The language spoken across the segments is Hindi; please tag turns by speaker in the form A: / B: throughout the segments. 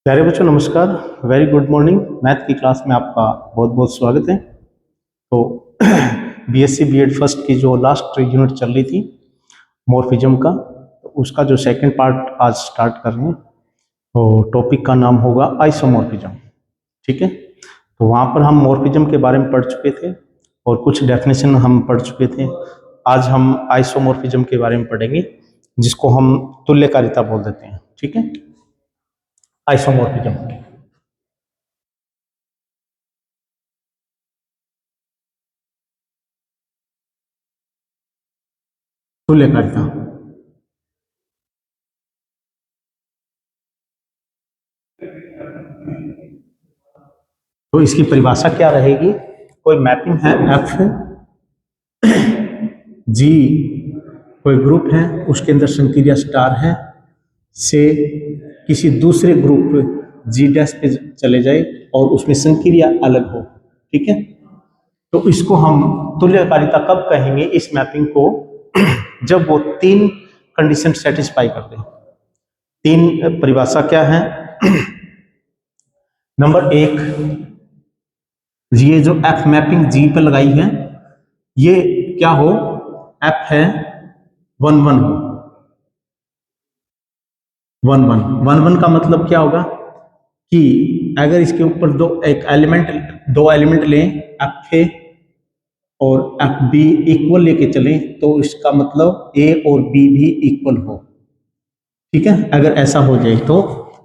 A: प्यारे बच्चों नमस्कार। Very good morning. मैथ की क्लास में आपका बहुत बहुत स्वागत है। तो बीएससी बीएड फर्स्ट की जो लास्ट यूनिट चल रही थी मॉर्फिज्म का, तो उसका जो सेकंड पार्ट आज स्टार्ट कर रहे हैं। तो टॉपिक का नाम होगा आइसोमॉर्फिज्म। ठीक है, तो वहाँ पर हम मॉर्फिज्म के बारे में पढ़ चुके थे और कुछ डेफिनेशन हम पढ़ चुके थे। आज हम आइसोमॉर्फिज्म के बारे में पढ़ेंगे, जिसको हम तुल्यकारिता बोल देते हैं। ठीक है, आइसोमॉर्फिज्म। तुल्यकारिता तो इसकी परिभाषा क्या रहेगी? कोई मैपिंग है एफ जी, कोई ग्रुप है उसके अंदर संक्रिया स्टार है से किसी दूसरे ग्रुप जी डैश पे चले जाए और उसमें संक्रिया अलग हो। ठीक है, तो इसको हम तुल्यकारिता कब कहेंगे इस मैपिंग को? जब वो तीन कंडीशन सेटिस्फाई कर दे। तीन परिभाषा क्या है? नंबर एक, ये जो एफ मैपिंग जी पे लगाई है ये क्या हो? एफ है 1 1 हो। 1 1 का मतलब क्या होगा कि अगर इसके ऊपर दो एलिमेंट लें एफ ए और एफ बी इक्वल लेके चलें तो इसका मतलब ए और बी भी इक्वल हो। ठीक है, अगर ऐसा हो जाए तो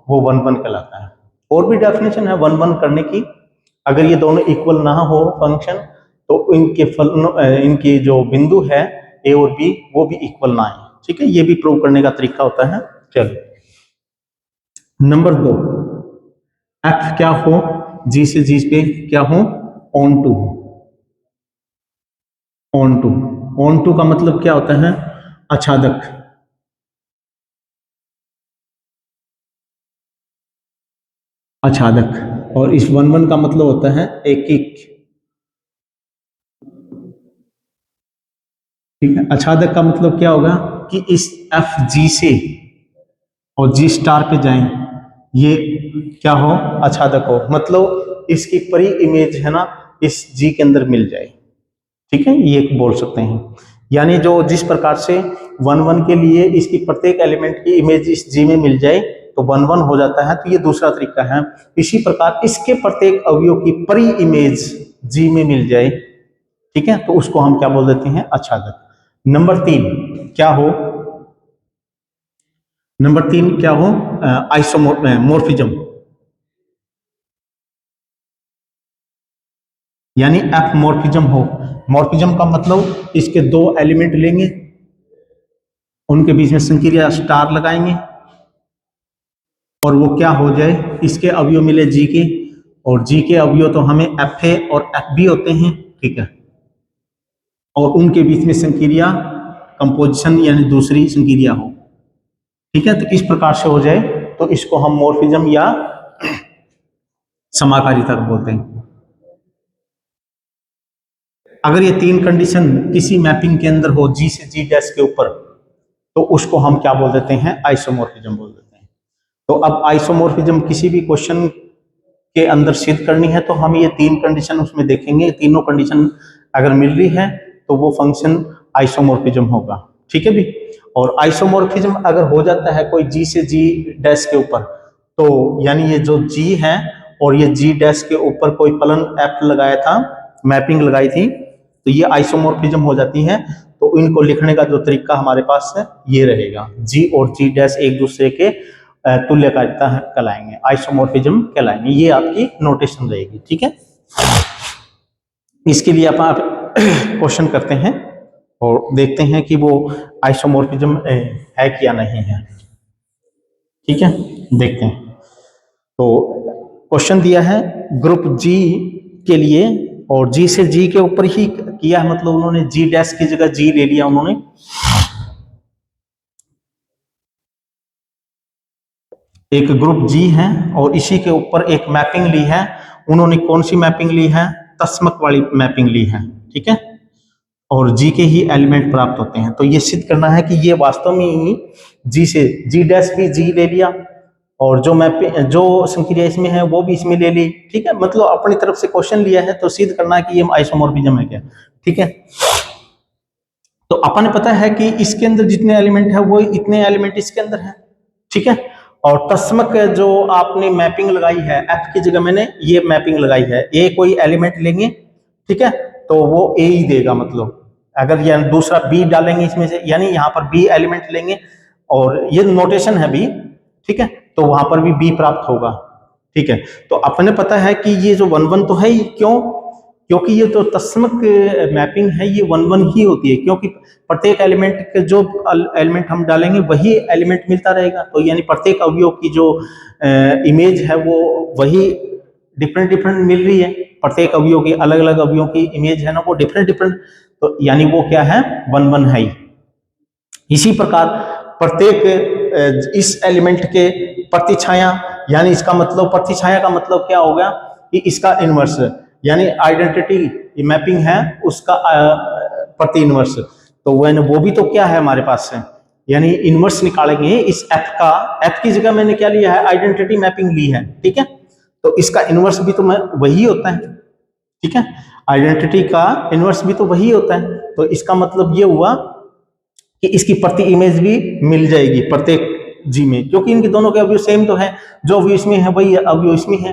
A: वो 1 1 कहलाता है। और भी डेफिनेशन है 1 1 करने की। अगर ये दोनों इक्वल ना हो फंक्शन तो इनकी जो बिंदु है ए और बी वो भी इक्वल ना आए। ठीक है, ये भी प्रूव करने का तरीका होता है। चलो, नंबर 2, एफ क्या हो? जी से जी पे क्या हो? Onto. Onto, onto का मतलब क्या होता है? आच्छादक। आच्छादक। और इस 1 1 का मतलब होता है एक एक। ठीक है, आच्छादक का मतलब क्या होगा कि इस एफ जी से और जी स्टार पे जाएं, ये क्या हो? आच्छादक हो। मतलब इसकी परी इमेज है ना इस जी के अंदर मिल जाए। ठीक है, ये बोल सकते हैं। यानी जो जिस प्रकार से 1 1 के लिए इसकी प्रत्येक एलिमेंट की इमेज इस जी में मिल जाए तो 1 1 हो जाता है, तो ये दूसरा तरीका है। इसी प्रकार इसके प्रत्येक अवयव की परी इमेज जी में मिल जाए, ठीक है, तो उसको हम क्या बोल देते हैं? आच्छादक। नंबर 3 क्या हो? नंबर 3 क्या हो? आइसोमॉर्फिज्म। यानी एफ मॉर्फिज्म हो। मॉर्फिज्म का मतलब इसके दो एलिमेंट लेंगे, उनके बीच में संक्रिया स्टार लगाएंगे और वो क्या हो जाए? इसके अवयव मिले जी के, और जी के अवयव तो हमें एफ ए और एफ बी होते हैं। ठीक है, और उनके बीच में संक्रिया कंपोजिशन यानी दूसरी संक्रिया हो। ठीक है, तो इस प्रकार से हो जाए तो इसको हम मॉर्फिज्म या समाकारिता बोलते हैं। अगर ये तीन कंडीशन किसी मैपिंग के अंदर हो जी से जी डैश के ऊपर तो उसको हम क्या बोल देते हैं? आइसोमॉर्फिज्म बोल देते हैं। तो अब आइसोमॉर्फिज्म किसी भी क्वेश्चन के अंदर सिद्ध करनी है तो हम ये तीन कंडीशन उसमें देखेंगे। तीनों कंडीशन अगर मिल रही है तो वो फंक्शन आइसोमॉर्फिज्म होगा। ठीक है भी। और आइसोमॉर्फिज्म अगर हो जाता है कोई जी से जी डैश के ऊपर, तो यानी ये जो जी है और ये जी डैश के ऊपर कोई फलन एफ लगाया था, मैपिंग लगाई थी, तो ये आइसोमॉर्फिज्म हो जाती है। तो इनको लिखने का जो तरीका हमारे पास है ये रहेगा, जी और जी डैश एक दूसरे के तुल्यकारिता कहलाएंगे, आइसोमॉर्फिज्म कहलाएंगे। ये आपकी नोटेशन रहेगी। ठीक है, इसके लिए आप क्वेश्चन करते हैं और देखते हैं कि वो आइसोमॉर्फिज्म है क्या नहीं है। ठीक है, देखते हैं। तो क्वेश्चन दिया है ग्रुप जी के लिए और जी से जी के ऊपर ही किया है, मतलब उन्होंने जी डैश की जगह जी ले लिया उन्होंने। एक ग्रुप जी है और इसी के ऊपर एक मैपिंग ली है। उन्होंने कौन सी मैपिंग ली है? तस्मक वाली मैपिंग ली है। ठीक है, और जी के ही एलिमेंट प्राप्त होते हैं। तो ये सिद्ध करना है कि ये वास्तव में ही जी से जी डैश भी जी ले लिया और जो संक्रिया इसमें है वो भी इसमें ले ली, ठीक है। मतलब अपनी तरफ से क्वेश्चन लिया है तो सिद्ध करना है कि ये आइसोमॉर्फिज्म है क्या, ठीक है। तो अपन पता है कि इसके अंदर जितने एलिमेंट है वो इतने एलिमेंट इसके अंदर है, ठीक है। और तस्मक जो आपने मैपिंग लगाई है, एफ की जगह मैंने ये मैपिंग लगाई है, ए कोई एलिमेंट लेंगे, ठीक है, तो वो ए ही देगा। मतलब अगर ये दूसरा बी डालेंगे इसमें से, यानी यहाँ पर बी एलिमेंट लेंगे और ये नोटेशन है बी, ठीक है, तो वहां पर भी बी प्राप्त होगा, ठीक है। तो अपने पता है कि ये जो 1 1 तो है ही, क्यों? क्योंकि ये तो तस्मक मैपिंग है, ये 1 1 ही होती है, क्योंकि प्रत्येक एलिमेंट के जो एलिमेंट हम डालेंगे वही एलिमेंट मिलता रहेगा। तो यानी प्रत्येक अवयव की जो इमेज है वो वही डिफरेंट डिफरेंट मिल रही है, प्रत्येक अवयव की अलग अलग अवयव की इमेज है ना वो डिफरेंट डिफरेंट, तो यानी वो क्या है 1 1 है ही। इसी प्रकार प्रत्येक इस एलिमेंट के प्रतिछाया, यानी इसका मतलब प्रतिछाया का मतलब क्या हो गया कि इसका इनवर्स, यानी आइडेंटिटी मैपिंग है उसका प्रति इनवर्स, तो वो भी तो क्या है हमारे पास है, यानी इनवर्स निकालेंगे इस एफ का। एफ की जगह मैंने क्या लिया है, आइडेंटिटी मैपिंग ली है, ठीक है। तो इसका इनवर्स भी तो वही होता है, ठीक है, आइडेंटिटी का इनवर्स भी तो वही होता है। तो इसका मतलब ये हुआ कि इसकी प्रति इमेज भी मिल जाएगी प्रत्येक जी में, क्योंकि इनके दोनों के अवयव सेम तो है, जो अवयव इसमें है वही अवयव इसमें है,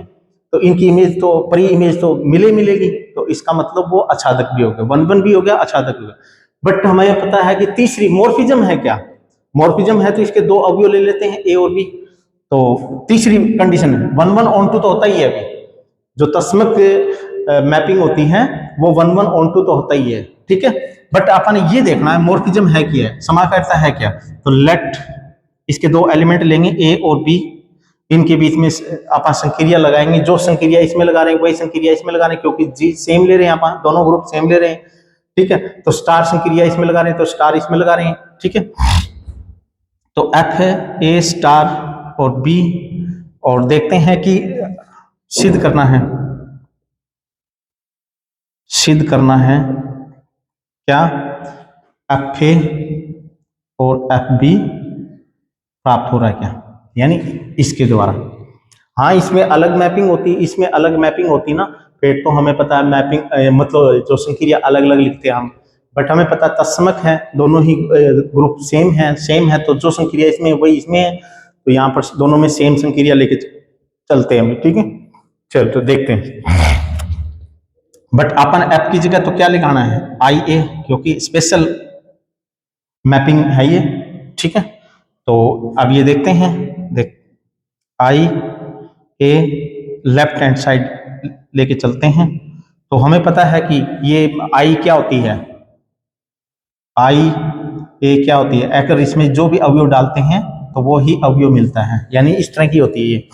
A: तो इनकी इमेज तो परी इमेज तो मिलेगी। तो इसका मतलब वो आच्छादक भी हो गया, 1 1 भी हो गया, आच्छादक भी हो गया। बट हमें पता है कि तीसरी मॉर्फिज्म है क्या, मॉर्फिज्म है तो इसके दो अवयव ले लेते हैं ए और बी। तो तीसरी कंडीशन 1 1 ऑन टू तो होता ही है, अभी जो तस्मक मैपिंग होती है वो 1 1 ऑन टू तो होता ही है, ठीक है। बट अपन ये देखना है मॉर्फिज्म है क्या है, समाकारिता है क्या। तो लेट इसके दो एलिमेंट लेंगे ए और बी, इनके बीच में अपन संक्रिया लगाएंगे, जो संक्रिया इसमें लगा रहे हैं वही संक्रिया इसमें लगा रहे हैं, क्योंकि जी सेम ले रहे हैं अपन, दोनों ग्रुप सेम ले रहे हैं, ठीक है। तो स्टार संक्रिया इसमें लगा रहे हैं तो स्टार इसमें लगा रहे हैं, ठीक है। तो एफ है ए स्टार और बी, और देखते हैं कि सिद्ध करना है क्या, एफ ए और एफ बी प्राप्त हो रहा है क्या, यानी इसके द्वारा। हाँ इसमें अलग मैपिंग होती, इसमें अलग मैपिंग होती ना, फिर तो हमें पता है मैपिंग मतलब जो संक्रिया अलग अलग लिखते हैं हम, बट हमें पता तस्मक है, दोनों ही ग्रुप सेम है, तो जो संक्रिया इसमें वही इसमें है, तो यहाँ पर दोनों में सेम संक्रिया लेके चलते हैं हम, ठीक है। चल तो देखते हैं, बट अपन एफ की जगह तो क्या लिखाना है, आई ए, क्योंकि स्पेशल मैपिंग है ये, ठीक है। तो अब ये देखते हैं, देख आई ए लेफ्ट हैंड साइड लेके चलते हैं, तो हमें पता है कि ये आई क्या होती है, आई ए क्या होती है, अगर इसमें जो भी अवयव डालते हैं तो वो ही अवयव मिलता है, यानी इस तरह की होती है ये,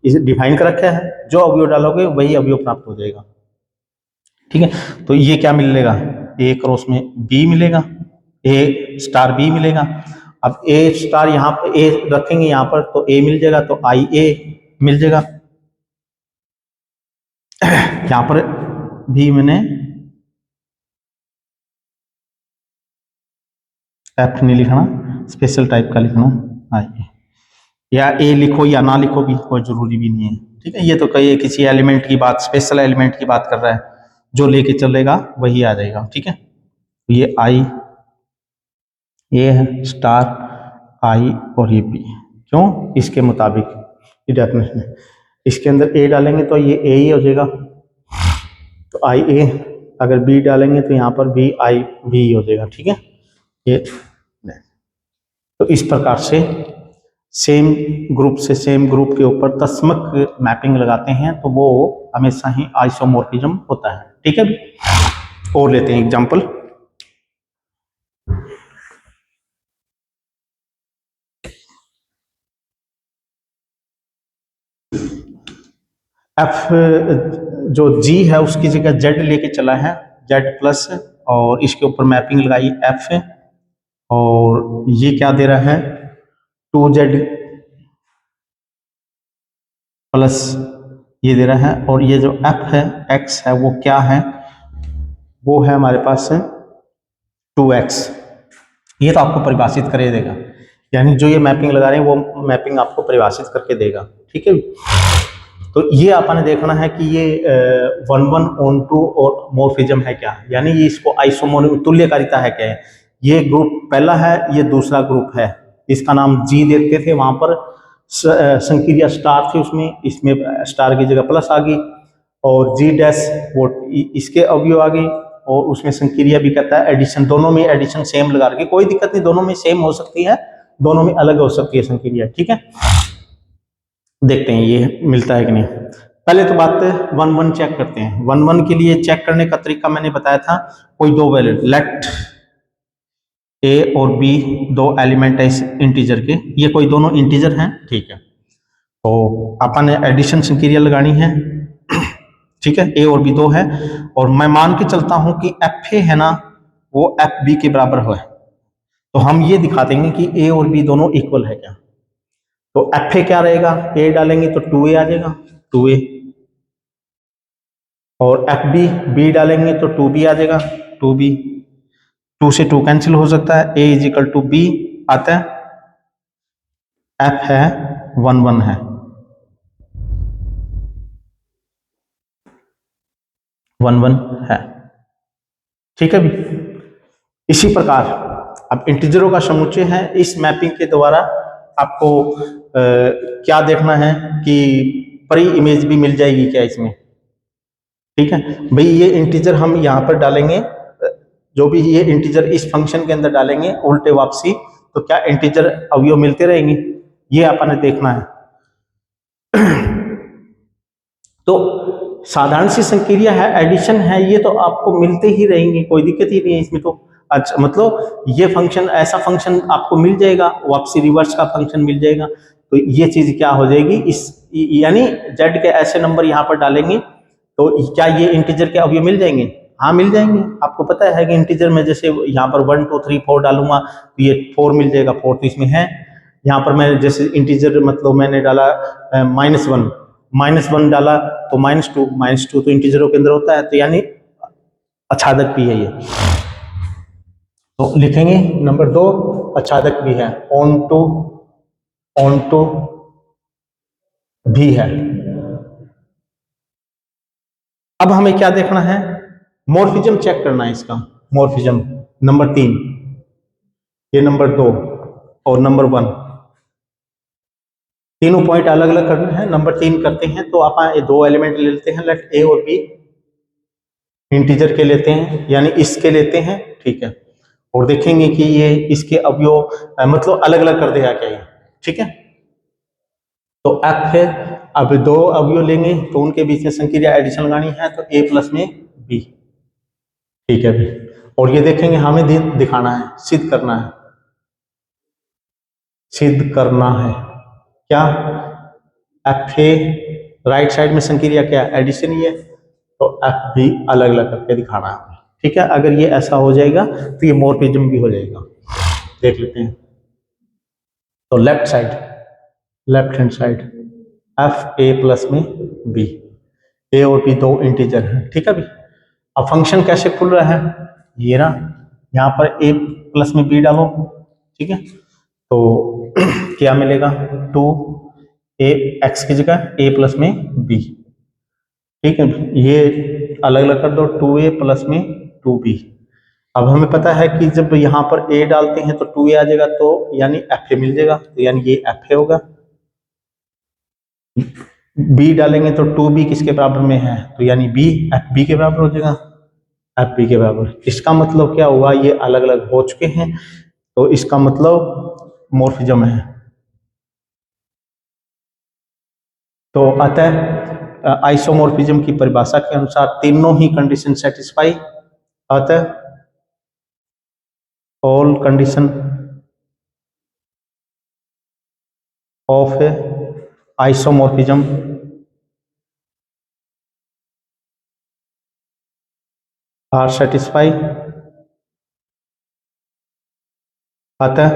A: इसे डिफाइन कर रखा है, जो अवयव डालोगे वही अवयव प्राप्त हो जाएगा, ठीक है। तो ये क्या मिलेगा, ए क्रॉस में बी मिलेगा, ए स्टार बी मिलेगा। अब ए स्टार यहाँ पर ए रखेंगे यहाँ पर तो ए मिल जाएगा, तो आई ए मिल जाएगा। यहाँ पर भी मैंने एफ नहीं लिखना, स्पेशल टाइप का लिखना आई ए, या ए लिखो या ना लिखो भी कोई जरूरी भी नहीं है, ठीक है। ये तो कहीं किसी एलिमेंट की बात, स्पेशल एलिमेंट की बात कर रहा है, जो लेके चलेगा वही आ जाएगा, ठीक है। तो ये आई ए है, स्टार आई और ये बी, क्यों, इसके मुताबिक ये डेफिनेशन है, इसके अंदर ए डालेंगे तो ये ए ही हो जाएगा, तो आई ए, अगर बी डालेंगे तो यहाँ पर बी आई बी हो जाएगा, ठीक है। ये तो इस प्रकार से सेम ग्रुप से सेम ग्रुप के ऊपर तस्मक मैपिंग लगाते हैं तो वो हमेशा ही आइसोमॉर्फिज्म होता है, ठीक है। और लेते हैं एग्जांपल, एफ जो जी है उसकी जगह जेड लेके चला है, जेड प्लस, और इसके ऊपर मैपिंग लगाई एफ, और ये क्या दे रहा है 2z प्लस ये दे रहा है, और ये जो एफ है एक्स है वो क्या है, वो है हमारे पास 2x, ये तो आपको परिभाषित कर देगा, यानी जो ये मैपिंग लगा रहे हैं वो मैपिंग आपको परिभाषित करके देगा। ठीक है, तो ये आपने देखना है कि ये 1 1 ऑन टू और मोर्फिज्म है क्या, यानी ये इसको आइसोमोर तुल्यकारिता है क्या है। ये ग्रुप पहला है, ये दूसरा ग्रुप है, इसका नाम जी देते थे, वहां पर संक्रिया स्टार थी उसमें, इसमें स्टार की जगह प्लस आ गई, और जी डैश वो इसके अवयव आ गई, और उसमें संक्रिया भी कहता है एडिशन, दोनों में एडिशन सेम लगा के कोई दिक्कत नहीं, दोनों में सेम हो सकती है, दोनों में अलग हो सकती है संक्रिया। ठीक है, देखते हैं ये मिलता है कि नहीं। पहले तो बात 1 1 चेक करते हैं। 1 1 के लिए चेक करने का तरीका मैंने बताया था, कोई दो वैल्यू लेट ए और बी, दो एलिमेंट है इस इंटीजर के, ये कोई दोनों इंटीजर हैं। ठीक है, तो अपन ने एडिशन संक्रिया लगानी है। ठीक है, ए और बी दो है, और मैं मान के चलता हूं कि एफ ए है ना वो एफ बी के बराबर है, तो हम ये दिखा देंगे कि ए और बी दोनों इक्वल है क्या। तो एफ ए क्या रहेगा, ए डालेंगे तो 2a आ जाएगा, 2a, और एफ बी, बी डालेंगे तो 2b आ जाएगा, 2b, 2 से 2 कैंसिल हो सकता है, a is equal to b आता है, एफ है 1 1 है, 1 1 है। ठीक है भी, इसी प्रकार अब इंटीजरों का समुच्चय है, इस मैपिंग के द्वारा आपको क्या देखना है कि परी इमेज भी मिल जाएगी क्या इसमें। ठीक है भाई, ये इंटीजर हम यहाँ पर डालेंगे, जो भी ये इंटीजर इस फंक्शन के अंदर डालेंगे उल्टे वापसी, तो क्या इंटीजर अवयव मिलते रहेंगे, ये आपने देखना है। तो साधारण सी संक्रिया है, एडिशन है, ये तो आपको मिलते ही रहेंगे, कोई दिक्कत ही नहीं है इसमें। तो अच्छा, मतलब ये फंक्शन, ऐसा फंक्शन आपको मिल जाएगा, वापसी रिवर्स का फंक्शन मिल जाएगा, तो ये चीज क्या हो जाएगी, इस यानी जेड के ऐसे नंबर यहाँ पर डालेंगे तो क्या ये इंटीजर के अवयव मिल जाएंगे। हाँ मिल जाएंगे, आपको पता है कि इंटीजर में जैसे यहाँ पर 1 2 3 4 डालूंगा तो ये 4 मिल जाएगा, 4 तो इसमें है। यहाँ पर मैं जैसे इंटीजर मतलब मैंने डाला -1, -1 डाला तो -2, -2 तो इंटीजरों के अंदर होता है, तो यानी अच्छादक भी है ये। तो लिखेंगे नंबर 2 अच्छादक भी है, ऑन टू भी है। अब हमें क्या देखना है, मॉर्फिज्म चेक करना है इसका, मॉर्फिज्म नंबर 3, ये नंबर 2 और नंबर 1, तीनों पॉइंट अलग अलग करने हैं। नंबर 3 करते हैं तो आप ये दो एलिमेंट ले लेते हैं, लेट ए और बी, इंटीजर के लेते हैं यानी इसके लेते हैं। ठीक है, और देखेंगे कि ये इसके अवयव मतलब अलग अलग कर देगा क्या ये। ठीक है, तो एफ है, अब दो अवयव लेंगे तो उनके बीच में संक्रिया एडिशन लगानी है, तो ए प्लस में बी। ठीक है भी, और ये देखेंगे हमें दिखाना है, सिद्ध करना है, सिद्ध करना है क्या, एफ ए राइट साइड में संक्रिया क्या एडिशन ही है, तो एफ भी अलग अलग करके दिखाना है। ठीक है, अगर ये ऐसा हो जाएगा तो ये मॉर्फिज्म भी हो जाएगा। देख लेते हैं, तो left side, left hand side F a plus में बी, ए और बी दो इंटीजर हैं। ठीक है भी, अब फंक्शन कैसे खुल रहा है, ये ना, यहाँ पर ए प्लस में बी डालो। ठीक है, तो क्या मिलेगा, 2 ए एक्स की जगह ए प्लस में बी। ठीक है, ये अलग अलग कर दो, 2a प्लस में 2b। अब हमें पता है कि जब यहाँ पर a डालते हैं तो 2a आ जाएगा, तो यानी fa मिल जाएगा, तो यानी ये fa होगा। b डालेंगे तो 2b किसके बराबर में है, तो यानी b fb के बराबर हो जाएगा, fb के बराबर। इसका मतलब क्या हुआ, ये अलग अलग हो चुके हैं, तो इसका मतलब मॉर्फिज्म है। तो अतः आइसोमॉर्फिज्म की परिभाषा के अनुसार तीनों ही कंडीशन सेटिस्फाई, अतः all condition of isomorphism are satisfy, अतः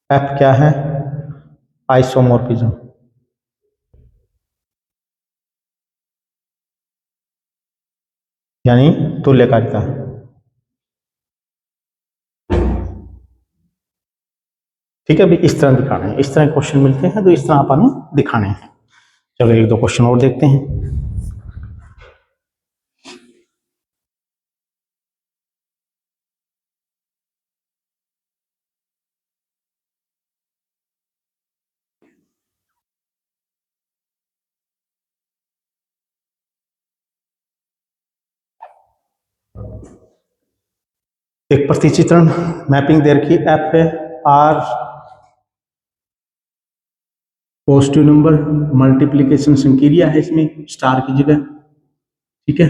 A: एफ क्या है, आइसोमॉर्फिज्म, यानी तुल्यकारिता। ठीक है भाई, इस तरह दिखाना है, इस तरह क्वेश्चन मिलते हैं तो इस तरह अपन दिखाने हैं। चलो एक दो क्वेश्चन और देखते हैं। एक प्रतिचित्रण मैपिंग दे रखी एफ है, आर पॉजिटिव नंबर, मल्टीप्लीकेशन संक्रिया है इसमें स्टार की जगह, ठीक है।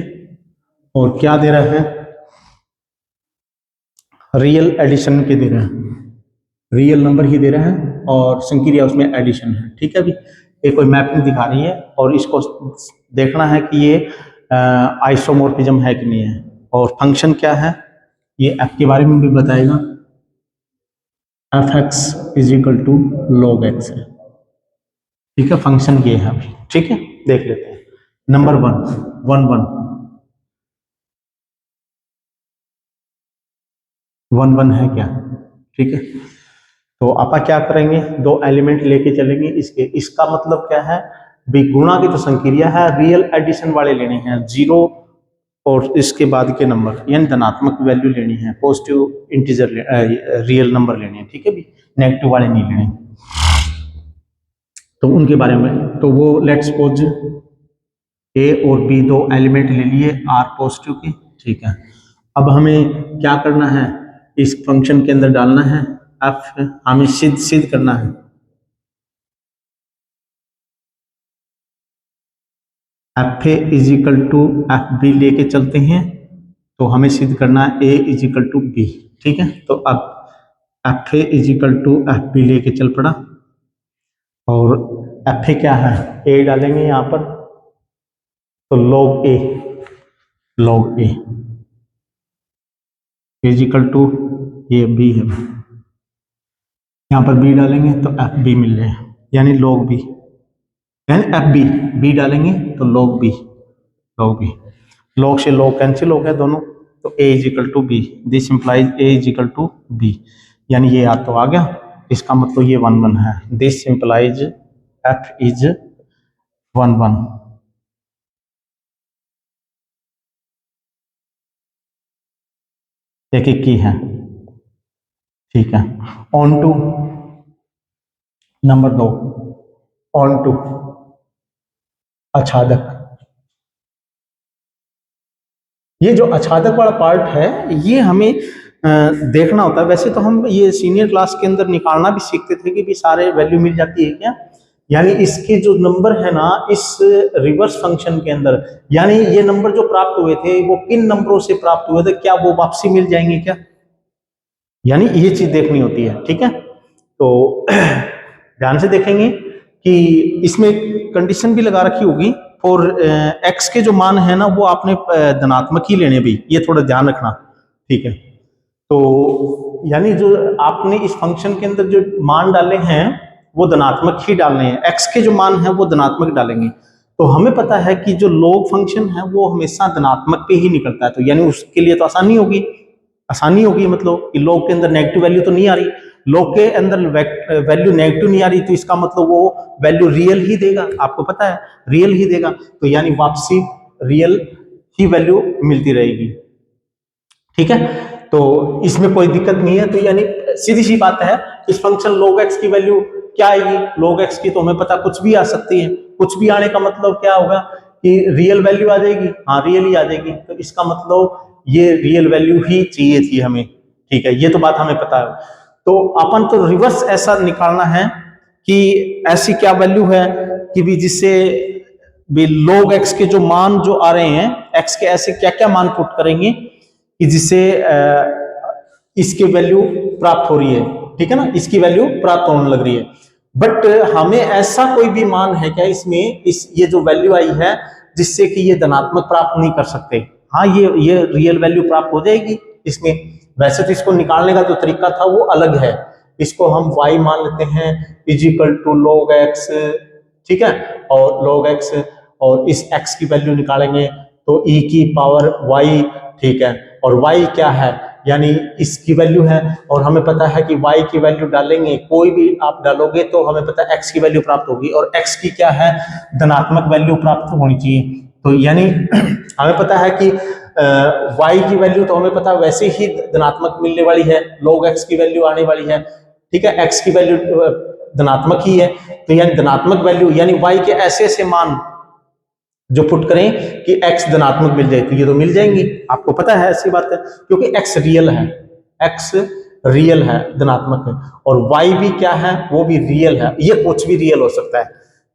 A: और क्या दे रहा है, रियल एडिशन के दे रहा है, रियल नंबर ही दे रहा है और संक्रिया उसमें एडिशन है, ठीक है अभी। एक कोई मैपिंग दिखा रही है और इसको देखना है कि ये आइसोमोर्फिज्म है कि नहीं है, और फंक्शन क्या है ये एफ के बारे में भी बताएगा। F x is equal to log x है, ठीक है, फंक्शन ये है अभी, ठीक है। देख लेते हैं नंबर 1 है क्या, ठीक है। तो आप क्या करेंगे, दो एलिमेंट लेके चलेंगे इसके, इसका मतलब क्या है भी, गुणा की तो संक्रिया है, रियल एडिशन वाले लेने हैं, 0 और इसके बाद के नंबर यानी धनात्मक वैल्यू लेनी है, पॉजिटिव इंटीजर रियल नंबर लेने हैं, ठीक है भी, नेगेटिव वाले नहीं लेने। तो उनके बारे में तो वो लेट्स सपोज ए और बी दो एलिमेंट ले लिए आर पॉजिटिव के, ठीक है। अब हमें क्या करना है, इस फंक्शन के अंदर डालना है एफ, हमें सिद्ध करना है f a is equal to f b लेके चलते हैं, तो हमें सिद्ध करना है a is equal to b, ठीक है। तो अब f a is equal to f b लेके चल पड़ा, और एफ ए क्या है, ए डालेंगे यहां पर, तो log a is equal to ये बी है, यहां पर बी डालेंगे तो एफ बी मिल जाए, यानी लॉग बी, यानी एफ बी, बी डालेंगे तो लॉग बी, लॉग से लॉग कैंसिल हो गया दोनों, तो a is equal to b, this implies a is equal to B, यानी ये याद तो आ गया, इसका मतलब ये 1 है, दिस इंप्लाइज एफ इज 1 एक की है, ठीक है। Onto number 2, onto आच्छादक, ये जो आच्छादक वाला पार्ट है ये हमें देखना होता है। वैसे तो हम ये सीनियर क्लास के अंदर निकालना भी सीखते थे कि भी सारे वैल्यू मिल जाती है क्या, यानी इसके जो नंबर है ना इस रिवर्स फंक्शन के अंदर, यानी ये नंबर जो प्राप्त हुए थे वो किन नंबरों से प्राप्त हुए थे, क्या वो वापसी मिल जाएंगे क्या, यानी ये चीज देखनी होती है, ठीक है। तो ध्यान से देखेंगे कि इसमें कंडीशन भी लगा रखी होगी, और एक्स के जो मान है ना वो आपने धनात्मक ही लेने भी, ये थोड़ा ध्यान रखना, ठीक है। तो यानी जो आपने इस फंक्शन के अंदर जो मान डाले हैं वो धनात्मक ही डालने हैं, एक्स के जो मान है वो धनात्मक डालेंगे। तो हमें पता है कि जो लॉग फंक्शन है वो हमेशा धनात्मक पे ही निकलता है, तो यानी उसके लिए तो आसानी होगी, मतलब कि लॉग के अंदर नेगेटिव वैल्यू तो नहीं आ रही, लॉग के अंदर वैल्यू नेगेटिव नहीं आ रही, तो इसका मतलब वो वैल्यू रियल ही देगा, आपको पता है रियल ही देगा, तो यानी वापसी रियल ही वैल्यू मिलती रहेगी, ठीक है। तो इसमें कोई दिक्कत नहीं है, तो यानी सीधी सी बात है, इस फंक्शन log x की वैल्यू क्या आएगी, log x की तो हमें पता कुछ भी आ सकती है, कुछ भी आने का मतलब क्या होगा कि रियल वैल्यू आ जाएगी, हाँ रियल ही आ जाएगी, तो इसका मतलब ये रियल वैल्यू ही चाहिए थी हमें, ठीक है, ये तो बात हमें पता है। तो अपन तो रिवर्स ऐसा निकालना है कि ऐसी क्या वैल्यू है कि भी जिससे भी log x के जो मान जो आ रहे हैं, x के ऐसे क्या क्या मान पुट करेंगे कि जिससे इसकी वैल्यू प्राप्त हो रही है, ठीक है ना, इसकी वैल्यू प्राप्त होने लग रही है। बट हमें ऐसा कोई भी मान है क्या इसमें, इस ये जो वैल्यू आई है जिससे कि ये धनात्मक प्राप्त नहीं कर सकते, हाँ ये रियल वैल्यू प्राप्त हो जाएगी इसमें। वैसे तो इसको निकालने का जो तरीका था वो अलग है, इसको हम y मान लेते हैं is equal to log x, ठीक है, और log x, और इस x की वैल्यू निकालेंगे तो e की पावर y, ठीक है, और y क्या है, यानी इसकी वैल्यू है, और हमें पता है कि y की वैल्यू डालेंगे, कोई भी आप डालोगे तो हमें पता है x की वैल्यू प्राप्त होगी, और x की क्या है, धनात्मक वैल्यू प्राप्त होनी चाहिए। तो यानी हमें पता है कि y की वैल्यू तो हमें पता है वैसे ही धनात्मक मिलने वाली है, log x की वैल्यू आने वाली है, ठीक है, x की वैल्यू धनात्मक ही है, तो यानी धनात्मक वैल्यू यानी y के ऐसे ऐसे मान जो पुट करें कि x धनात्मक मिल जाए, तो ये तो मिल जाएंगी, आपको पता है ऐसी बात है, क्योंकि x रियल है, x रियल है, धनात्मक है, और y भी क्या है, वो भी रियल है, ये कुछ भी रियल हो सकता है।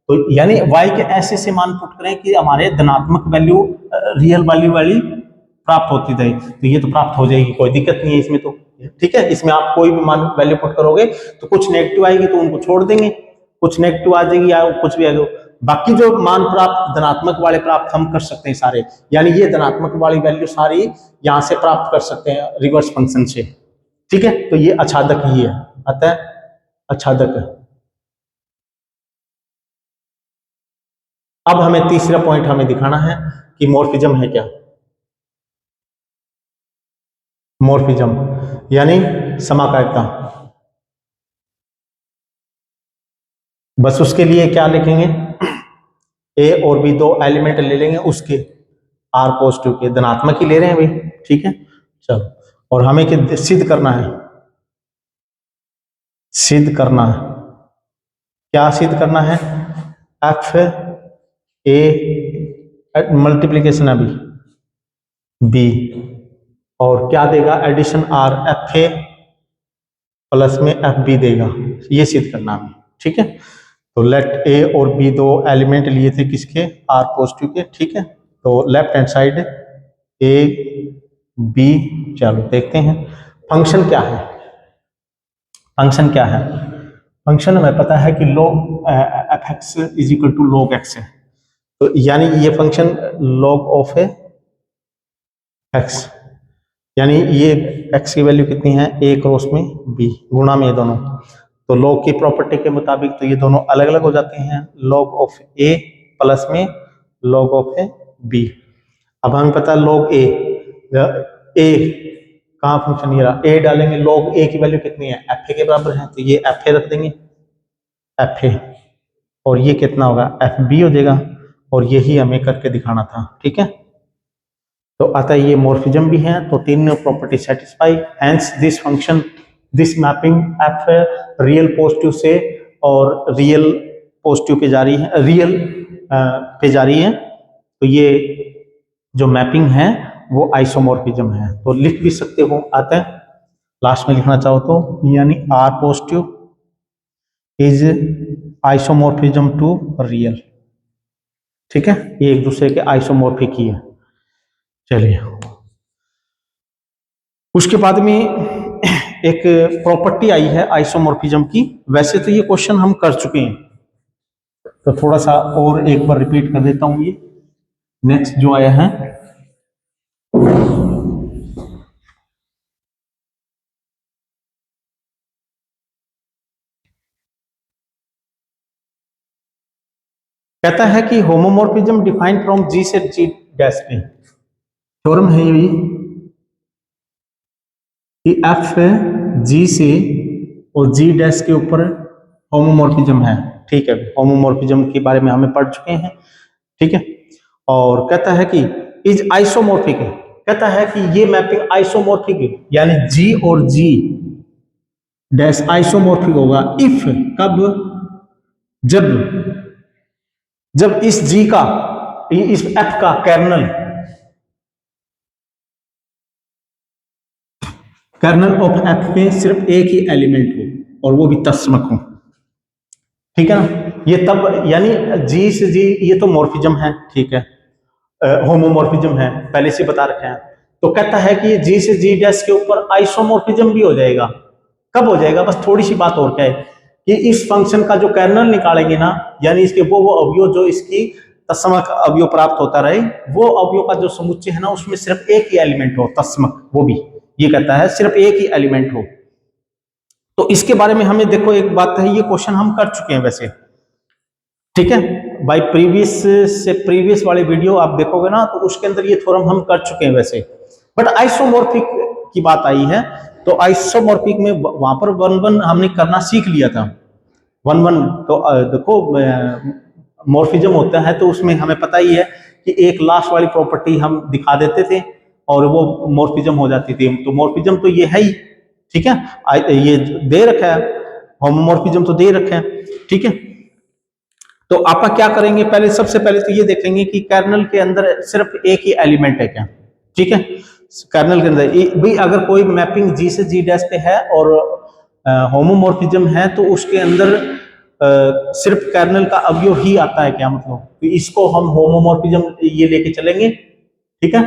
A: तो यानी y के ऐसे से मान पुट करें कि हमारे धनात्मक वैल्यू रियल वैल्यू वाली प्राप्त होती जाए, तो ये तो प्राप्त हो जाएगी, कोई दिक्कत नहीं है इसमें तो, ठीक है। इसमें आप कोई भी मान वैल्यू पुट करोगे तो कुछ नेगेटिव आएगी तो उनको छोड़ देंगे, कुछ नेगेटिव आ जाएगी या कुछ भी आएगा, बाकी जो मान प्राप्त धनात्मक वाले प्राप्त हम कर सकते हैं सारे, यानी ये धनात्मक वाली वैल्यू सारी यहां से प्राप्त कर सकते हैं रिवर्स फंक्शन से, ठीक है। तो ये आच्छादक ही है, अतः आच्छादक है। अब हमें तीसरा पॉइंट हमें दिखाना है कि मॉर्फिज्म है क्या। मॉर्फिज्म यानी समाकारिता, बस उसके लिए क्या लिखेंगे, ए और बी दो एलिमेंट ले लेंगे, उसके आर पॉजिटिव के धनात्मक ही ले रहे हैं भाई, ठीक है। चलो, और हमें क्या सिद्ध करना है, सिद्ध करना है, क्या सिद्ध करना है, एफ ए मल्टीप्लीकेशन है बी, और क्या देगा addition R, f a plus में एफ बी देगा, ये सिद्ध करना है, ठीक है। तो लेट ए और बी दो एलिमेंट लिए थे किसके, आर पॉजिटिव के, ठीक है। तो left hand side a b, चलो देखते हैं फंक्शन क्या है, फंक्शन क्या है, फंक्शन हमें पता है कि log f x is equal to log x है, तो यानी ये फंक्शन log ऑफ x, यानी ये x की वैल्यू कितनी है, a क्रॉस में b गुणा में ये दोनों, तो log की प्रॉपर्टी के मुताबिक तो ये दोनों अलग अलग हो जाते हैं, log ऑफ a प्लस में log ऑफ b। अब हमें पता है log a कहाँ फंक्शन ये रहा, a डालेंगे, log a की वैल्यू कितनी है, एफ ए के बराबर है, तो ये एफ ए रख देंगे, एफ ए, और ये कितना होगा, एफ बी हो जाएगा, और यही हमें करके दिखाना था, ठीक है। तो अतः ये मॉर्फिज्म भी है, तो तीनों property satisfy, hence this function, this mapping F real positive से और रियल पॉजिटिव पे जा रही है, रियल पे जा रही है, तो ये जो मैपिंग है वो आइसोमॉर्फिज्म है। तो लिख भी सकते हो, अतः लास्ट में लिखना चाहो तो, यानी R positive is isomorphism to real, ठीक है, ये एक दूसरे के आइसोमॉर्फिक ही है। चलिए, उसके बाद में एक प्रॉपर्टी आई है आइसोमॉर्फिज्म की, वैसे तो ये क्वेश्चन हम कर चुके हैं, तो थोड़ा सा और एक बार रिपीट कर देता हूं। ये नेक्स्ट जो आया है, कहता है कि होमोमॉर्फिज्म डिफाइंड फ्रॉम जी से जी डैश पे, थ्योरम है ये कि एफ जी से और जी डैश के ऊपर होमोमॉर्फिज्म है, ठीक है। होमोमॉर्फिज्म के बारे में हमें पढ़ चुके हैं, ठीक है। और कहता है कि इज आइसोमॉर्फिक है, कहता है कि ये मैपिंग आइसोमॉर्फिक है, यानी जी और जी डैश आइसोमॉर्फिक होगा इफ, कब, जब इस जी का, इस एफ का कर्नल ऑफ एफ में सिर्फ एक ही एलिमेंट हो और वो भी तत्समक हो, ठीक है ना। ये तब, यानी जी से जी, ये तो मॉर्फिज्म है, ठीक है, होमोमॉर्फिज्म है, पहले से बता रखे हैं। तो कहता है कि जी से जी डैश के ऊपर आइसोमॉर्फिज्म भी हो जाएगा, कब हो जाएगा, बस थोड़ी सी बात और क्या है कि इस फंक्शन का जो कर्नल निकालेंगे ना, यानी इसके वो अवयव जो इसकी तत्समक अवयव प्राप्त होता रहे, वो अवयव का जो समुच्चय है ना, उसमें सिर्फ एक ही एलिमेंट हो तत्समक, वो भी ये कहता है सिर्फ एक ही एलिमेंट हो। तो इसके बारे में हमें देखो, एक बात है, ये क्वेश्चन हम कर चुके हैं वैसे, ठीक है, भाई प्रीवियस वाले वीडियो आप देखोगे ना, तो उसके अंदर ये थ्योरम हम कर चुके हैं वैसे, बट आइसोमॉर्फिक की बात आई है तो आइसोमॉर्फिक में वहां पर 1-1 हमने करना सीख लिया था। 1-1 तो देखो मॉर्फिज्म होता है तो उसमें हमें पता ही है कि एक लास्ट वाली प्रॉपर्टी हम दिखा देते थे और वो मॉर्फिज्म हो जाती थी। तो मॉर्फिज्म तो ये है ही, ठीक है, ये दे रखा है, होमोमॉर्फिज्म तो दे रखा है, ठीक है। तो आप क्या करेंगे, पहले सबसे पहले तो ये देखेंगे कि कर्नल के अंदर सिर्फ एक ही एलिमेंट है क्या, ठीक है। कर्नल के अंदर भाई अगर कोई मैपिंग जी से जी डैश पे है और होमोमॉर्फिज्म है तो उसके अंदर सिर्फ कर्नल का अवयव ही आता है क्या, मतलब तो इसको हम होमोमॉर्फिज्म ये लेके चलेंगे, ठीक है।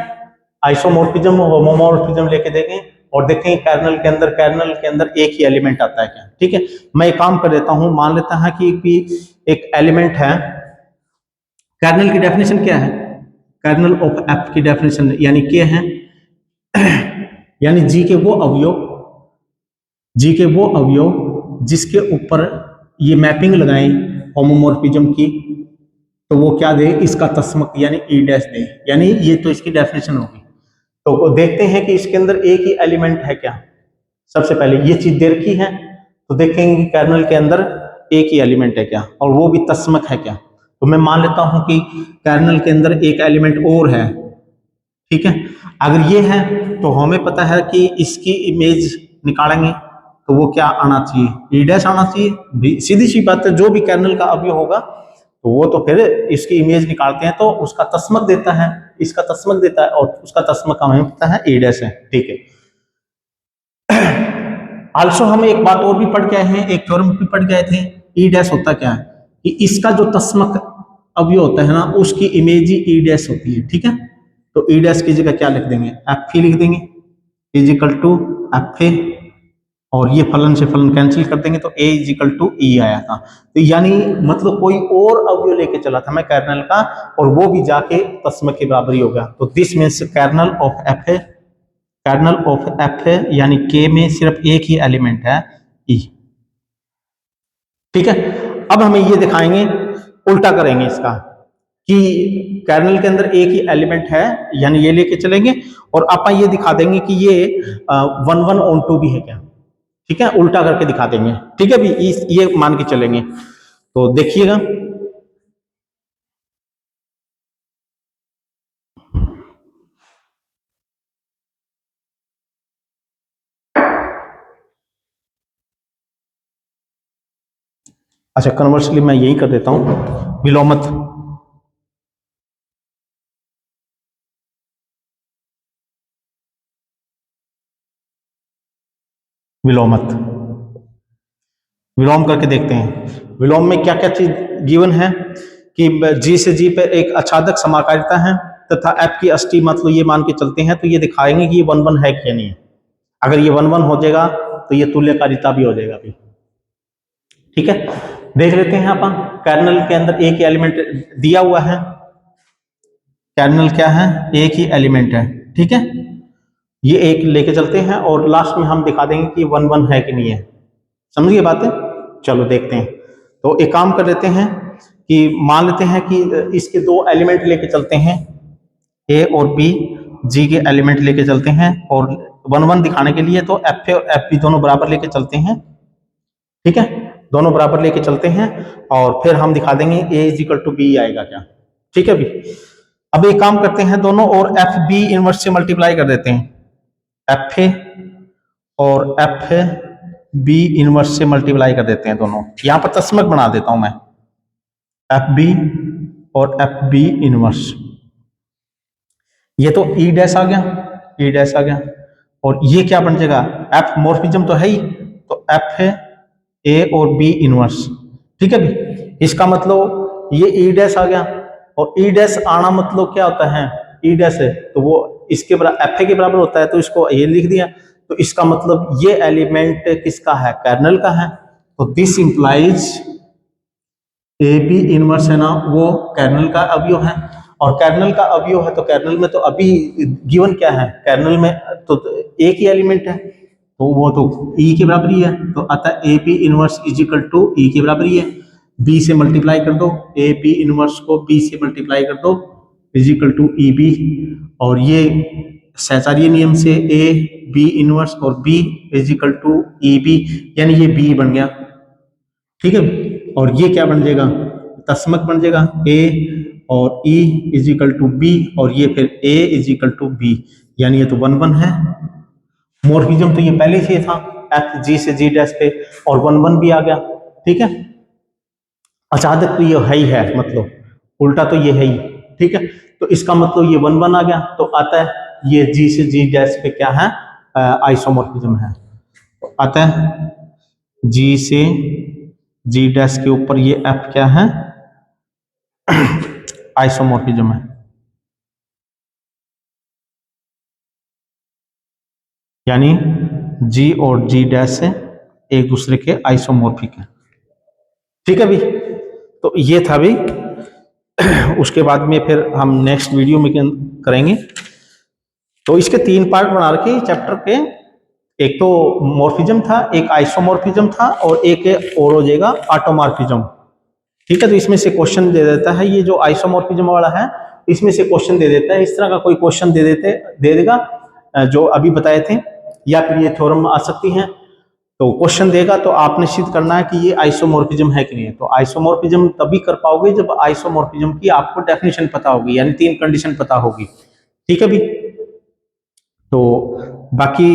A: आइसोमॉर्फिज्म होमोमॉर्फिज्म लेके देंगे और देखेंगे कर्नल के अंदर एक ही एलिमेंट आता है क्या, ठीक है। मैं एक काम कर देता हूं, मान लेता है कि एक एलिमेंट है, कर्नल की डेफिनेशन क्या है, कर्नल ऑफ एफ की डेफिनेशन यानी क्या है यानी जी के वो अवयव जिसके ऊपर ये मैपिंग लगाएं होमोमॉर्फिज्म की तो वो क्या दे, इसका तस्मक यानी ई डैश दे, यानी ये तो इसकी डेफिनेशन होगी। तो देखते हैं कि इसके अंदर एक ही एलिमेंट है क्या। सबसे पहले ये चीज दे रखी है तो देखेंगे कि कर्नल के अंदर एक ही एलिमेंट है क्या और वो भी तस्मक है क्या। तो मैं मान लेता हूं कि कर्नल के अंदर एक एलिमेंट और है, ठीक है। अगर ये है तो हमें पता है कि इसकी इमेज निकालेंगे तो वो क्या आना चाहिए, ई डैश आना चाहिए, सीधी सी बात है। जो भी कर्नल का अवयव होगा तो वो तो फिर इसकी इमेज निकालते हैं तो उसका तस्मक देता है, इसका तस्मक देता है और उसका तस्मक हमें पता है ई डैश है, ठीक है। आल्सो हम एक बात और भी पढ़ गए हैं, एक थ्योरम भी पढ़ गए थे, ई डैश होता क्या है कि इसका जो तस्मक अवयव होता है ना उसकी इमेज ही ई डैश होती है, ठीक है। तो ई डैश की जगह क्या लिख देंगे, एफ लिख देंगे इजिकल टू एफ, और ये फलन से फलन कैंसिल कर देंगे तो ए इजिकल टू ई आया था। तो यानी मतलब कोई और अवयव लेके चला था मैं कर्नल का और वो भी जाके तस्मक के बराबर ही होगा। तो this means kernel of f है, कर्नल ऑफ एफ है यानी के में सिर्फ एक ही एलिमेंट है ई, ठीक है। अब हमें ये दिखाएंगे, उल्टा करेंगे इसका कि कर्नल के अंदर एक ही एलिमेंट है यानी ये लेके चलेंगे और आप ये दिखा देंगे कि ये 1-1 ऑन 2 भी है क्या, ठीक है, उल्टा करके दिखा देंगे, ठीक है भी ये मान के चलेंगे। तो देखिएगा अच्छा, कन्वर्सली मैं यही कर देता हूं, विलोमत विलोमत विलोम करके देखते हैं। विलोम में क्या क्या चीज गिवन है कि जी से जी पे एक आच्छादक समाकारिता है तथा एफ की अष्टी मतलब ये मान के चलते हैं तो ये दिखाएंगे कि ये 1-1 है क्या नहीं है। अगर ये 1-1 हो जाएगा तो ये तुल्यकारिता भी हो जाएगा भी, ठीक है। देख लेते हैं अपन, कर्नल के अंदर एक ही एलिमेंट दिया हुआ है, कर्नल क्या है, एक ही एलिमेंट है, ठीक है। ये एक लेके चलते हैं और लास्ट में हम दिखा देंगे कि 1-1 है कि नहीं है, समझिए बातें। चलो देखते हैं। तो एक काम कर लेते हैं कि मान लेते हैं कि इसके दो एलिमेंट लेके चलते हैं, ए और बी, जी के एलिमेंट लेके चलते हैं और 1-1 दिखाने के लिए तो एफ और एफ बी दोनों बराबर लेके चलते हैं, ठीक है, दोनों बराबर लेके चलते हैं और फिर हम दिखा देंगे ए इजिकल टू बी आएगा क्या, ठीक है भी। अब एक काम करते हैं, दोनों और एफ बी इनवर्स से मल्टीप्लाई कर देते हैं, एफ ए और एफ बी इनवर्स से मल्टीप्लाई कर देते हैं दोनों। यहां पर तस्मक बना देता हूं मैं, एफ बी और एफ बी इनवर्स, ये तो ई डैश आ गया, ई डैश आ गया और ये क्या बन जाएगा, एफ मॉर्फिज्म तो है ही तो एफ है ए और बी इनवर्स, ठीक है भी। इसका मतलब ये ई डैश आ गया और ई डैश आना मतलब क्या होता है, ई डैश है तो वो इसके बराबर एफ ए के बराबर होता है तो इसको ये लिख दिया। तो इसका मतलब ये एलिमेंट किसका है, कर्नल का है। तो this implies A B inverse है ना वो कर्नल का अवयव है और कर्नल का अवयव है तो कर्नल में तो अभी गिवन क्या है, कर्नल में तो एक ही एलिमेंट है तो वो तो ई के बराबर ही है। तो अतः a B inverse is equal to e के बराबर ही है, बी से मल्टीप्लाई कर दो, ए बी इनवर्स को बी से मल्टीप्लाई कर दो इजिकल टू ई बी और ये सहचार्य नियम से ए बी इनवर्स और B is equal to E B, यानी ये बी बन गया, ठीक है। और ये क्या बन जाएगा, तस्मक बन जाएगा, ए और E is equal to B, और ये फिर A is equal to B, यानी ये तो 1 1 है। मॉर्फिज्म तो ये पहले से था एफ जी से जी डैश पे, और 1 1 भी आ गया, ठीक है। अचानक तो ये है ही है, मतलब उल्टा तो ये है ही, ठीक है। तो इसका मतलब ये 1 1 आ गया, तो आता है ये जी से जी डैश पे क्या है, आइसोमॉर्फिज्म है। तो आता है जी से जी डैश के ऊपर ये एफ क्या है, आइसोमॉर्फिज्म है, यानी जी और जी डैश से एक दूसरे के आइसोमॉर्फिक है, ठीक है भी। तो ये था भी। उसके बाद में फिर हम नेक्स्ट वीडियो में करेंगे। तो इसके 3 पार्ट बना रखे चैप्टर के, एक तो मॉर्फिज्म था, एक आइसोमॉर्फिज्म था, और एक और हो जाएगा ऑटोमॉर्फिज्म, ठीक है। तो इसमें से क्वेश्चन दे देता है, ये जो आइसोमॉर्फिज्म वाला है इसमें से क्वेश्चन दे देता है, इस तरह का कोई क्वेश्चन दे देगा जो अभी बताए थे, या फिर ये थ्योरम आ सकती हैं। तो क्वेश्चन देगा तो आप निश्चित करना है कि ये आइसोमॉर्फिज्म है कि नहीं है। तो आइसोमॉर्फिज्म तभी कर पाओगे जब आइसोमॉर्फिज्म की आपको डेफिनेशन पता होगी, यानी 3 कंडीशन पता होगी, ठीक है भी। तो बाकी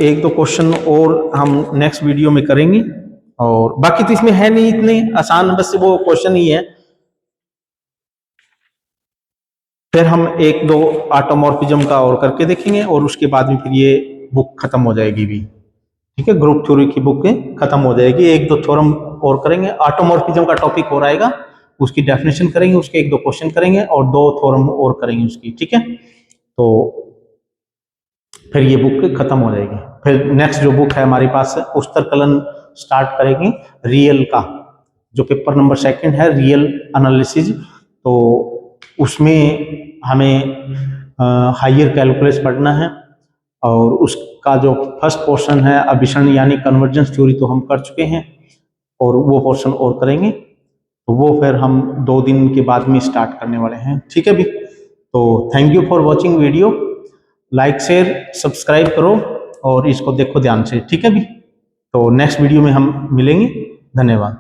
A: 1-2 क्वेश्चन और हम नेक्स्ट वीडियो में करेंगे, और बाकी तो इसमें है नहीं इतने आसान, बस वो क्वेश्चन ही है। फिर हम 1-2 ऑटोमॉर्फिज्म का और करके देखेंगे, और उसके बाद में फिर ये बुक खत्म हो जाएगी भी, ठीक है। ग्रुप थ्योरी की बुक खत्म हो जाएगी, 1-2 थ्योरम और करेंगे, ऑटोमॉर्फिज्म का टॉपिक और आएगा, उसकी डेफिनेशन करेंगे, उसके 1-2 क्वेश्चन करेंगे, और 2 थ्योरम और करेंगे उसकी, ठीक है। तो फिर ये बुक खत्म हो जाएगी। फिर नेक्स्ट जो बुक है हमारे पास है उत्तरकलन स्टार्ट करेंगे रियल का, जो पेपर नंबर 2 है रियल एनालिसिस। तो उसमें हमें हायर कैलकुलस पढ़ना है, और उसका जो फर्स्ट पोर्शन है अभिसरण यानी कन्वर्जेंस थ्योरी तो हम कर चुके हैं, और वो पोर्शन और करेंगे, तो वो फिर हम 2 दिन के बाद में स्टार्ट करने वाले हैं, ठीक है भी। तो thank you for watching video, like share subscribe करो और इसको देखो ध्यान से, ठीक है भी। तो नेक्स्ट वीडियो में हम मिलेंगे, धन्यवाद।